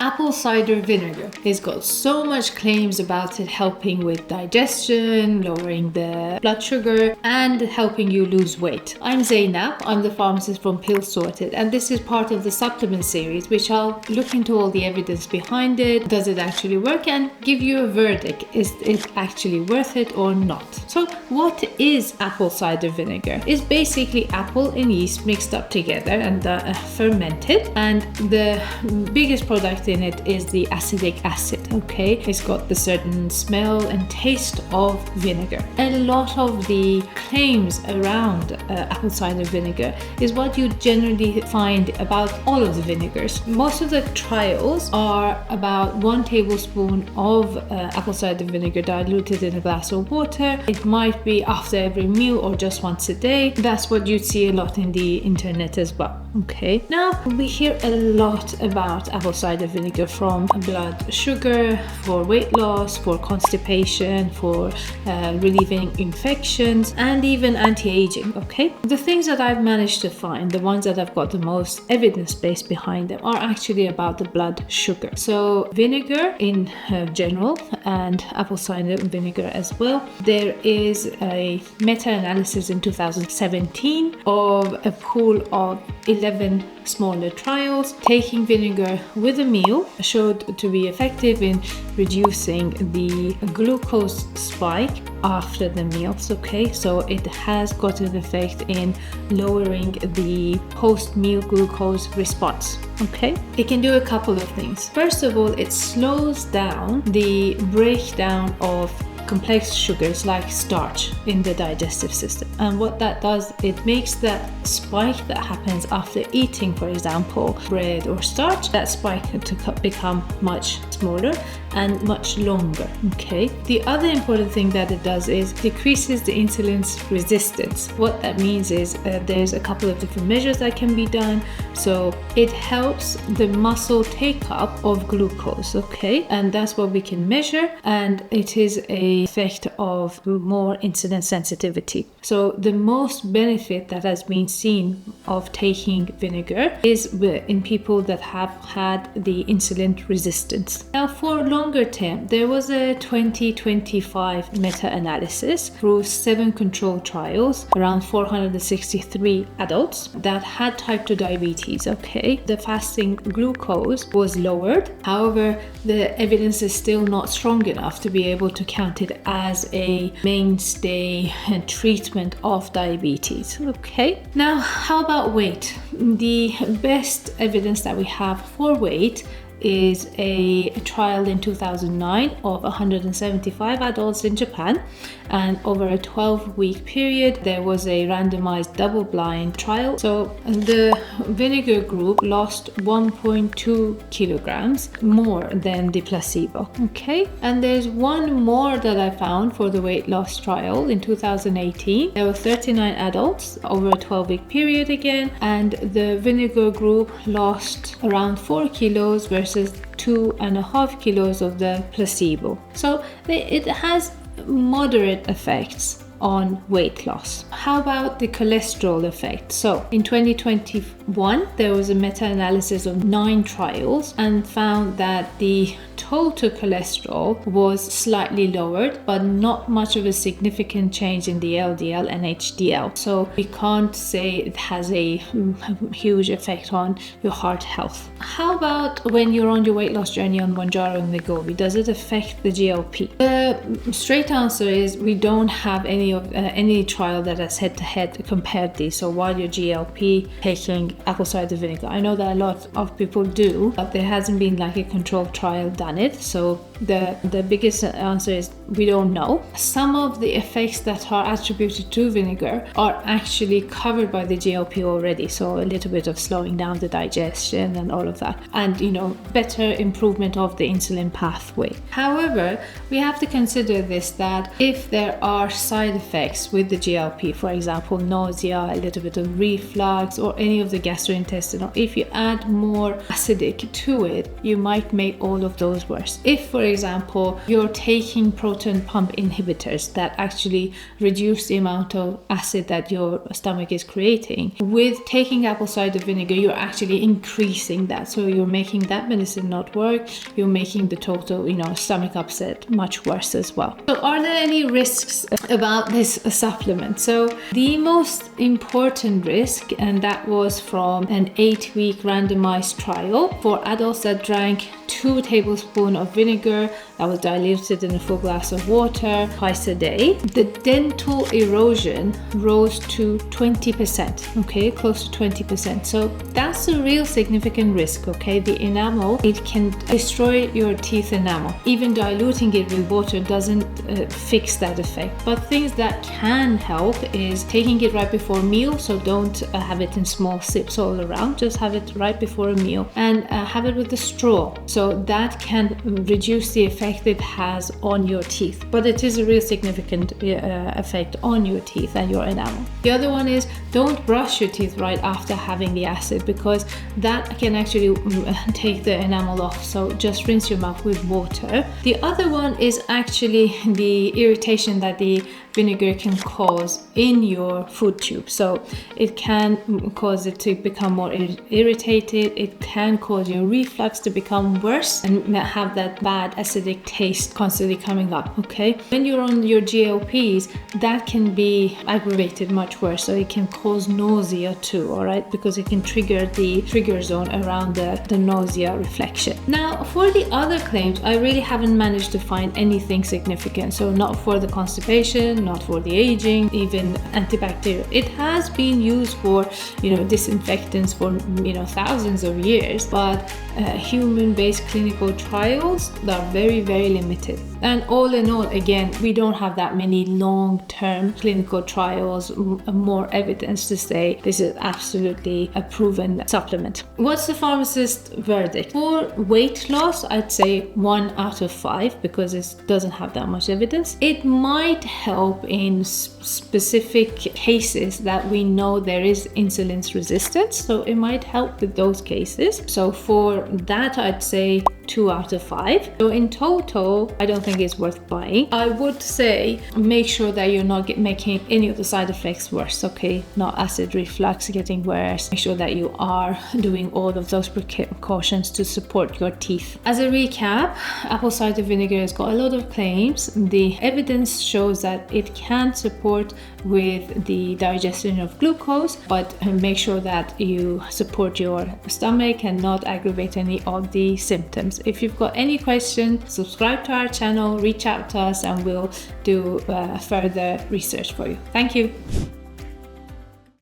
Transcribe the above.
apple cider vinegar. It's got so much claims about it helping with digestion, lowering the blood sugar, and helping you lose weight. I'm Zeinab, I'm the pharmacist from PillSorted, and this is part of the supplement series, which I'll look into all the evidence behind it. Does it actually work? And give you a verdict. Is it actually worth it or not? So what is apple cider vinegar? It's basically apple and yeast mixed up together and fermented, and the biggest product in it is the acetic acid. Okay, it's got the certain smell and taste of vinegar. A lot of the claims around apple cider vinegar is what you generally find about all of the vinegars. Most of the trials are about 1 tablespoon of apple cider vinegar diluted in a glass of water. It might be after every meal or just once a day. That's what you see a lot in the internet as well. Okay, now we hear a lot about apple cider vinegar from blood sugar, for weight loss, for constipation, for relieving infections, and even anti-aging. Okay, the things that I've managed to find, the ones that have got the most evidence base behind them, are actually about the blood sugar. So vinegar in general and apple cider vinegar as well. There is a meta-analysis in 2017 of a pool of 11 smaller trials. Taking vinegar with a meal showed to be effective in reducing the glucose spike after the meals. Okay, so it has got an effect in lowering the post-meal glucose response. Okay, it can do a couple of things. First of all, it slows down the breakdown of complex sugars like starch in the digestive system, and what that does, it makes that spike that happens after eating, for example, bread or starch, that spike to become much smaller and much longer. Okay, the other important thing that it does is decreases the insulin's resistance. What that means is there's a couple of different measures that can be done. So it helps the muscle take up of glucose. Okay, and that's what we can measure, and it is a effect of more insulin sensitivity. So the most benefit that has been seen of taking vinegar is in people that have had the insulin resistance. Now, for longer term, there was a 2025 meta-analysis through 7 control trials, around 463 adults that had type 2 diabetes. Okay, the fasting glucose was lowered. However, the evidence is still not strong enough to be able to count it as a mainstay treatment of diabetes. Okay, now how about weight? The best evidence that we have for weight is a trial in 2009 of 175 adults in Japan, and over a 12-week period there was a randomized double-blind trial. So the vinegar group lost 1.2 kilograms more than the placebo. Okay, and there's one more that I found for the weight loss trial in 2018. There were 39 adults over a 12-week period again, and the vinegar group lost around 4 kilos versus 2.5 kilos of the placebo. So it has moderate effects on weight loss. How about the cholesterol effect? So in 2021 there was a meta-analysis of 9 trials and found that the total cholesterol was slightly lowered, but not much of a significant change in the LDL and HDL. So we can't say it has a huge effect on your heart health. How about when you're on your weight loss journey on Mounjaro and Wegovy? Does it affect the GLP? The straight answer is we don't have any trial that has head-to-head compared these. So while your GLP taking apple cider vinegar, I know that a lot of people do, but there hasn't been like a controlled trial done it. So the biggest answer is we don't know. Some of the effects that are attributed to vinegar are actually covered by the GLP already. So a little bit of slowing down the digestion and all of that, and better improvement of the insulin pathway. However, we have to consider this, that if there are side effects with the GLP, for example nausea, a little bit of reflux, or any of the gastrointestinal, if you add more acidic to it, you might make all of those worse. If, for example, you're taking protein potent pump inhibitors that actually reduce the amount of acid that your stomach is creating. With taking apple cider vinegar, you're actually increasing that. So you're making that medicine not work. You're making the total, stomach upset much worse as well. So are there any risks about this supplement? So the most important risk, and that was from an 8-week randomized trial for adults that drank 2 tablespoons of vinegar that was diluted in a full glass of water twice a day. The dental erosion rose to 20%, okay, close to 20%. So that's a real significant risk, okay? The enamel, it can destroy your teeth enamel. Even diluting it with water doesn't fix that effect. But things that can help is taking it right before a meal, so don't have it in small sips all around, just have it right before a meal, and have it with a straw. So that can reduce the effect it has on your teeth, but it is a real significant effect on your teeth and your enamel. The other one is don't brush your teeth right after having the acid, because that can actually take the enamel off. So just rinse your mouth with water. The other one is actually the irritation that the vinegar can cause in your food tube. So it can cause it to become more irritated. It can cause your reflux to become worse and have that bad acidic taste constantly coming up, okay? When you're on your GLPs, that can be aggravated much worse. So it can cause nausea too, all right? Because it can trigger the trigger zone around the nausea reflection. Now, for the other claims, I really haven't managed to find anything significant. So not for the constipation, not for the aging, even antibacterial. It has been used for, disinfectants for, thousands of years, but human-based clinical trials are very, very limited. And all in all, again, we don't have that many long-term clinical trials, more evidence to say this is absolutely a proven supplement. What's the pharmacist verdict? For weight loss, I'd say 1 out of 5, because it doesn't have that much evidence. It might help in specific cases that we know there is insulin resistance, so it might help with those cases. So for that, I'd say 2 out of 5. So in total, I don't think it's worth buying. I would say make sure that you're not making any of the side effects worse, okay? Not acid reflux getting worse. Make sure that you are doing all of those precautions to support your teeth. As a recap, apple cider vinegar has got a lot of claims. The evidence shows that it can support with the digestion of glucose, but make sure that you support your stomach and not aggravate any of the symptoms. If you've got any questions, subscribe to our channel, reach out to us, and we'll do further research for you. Thank you.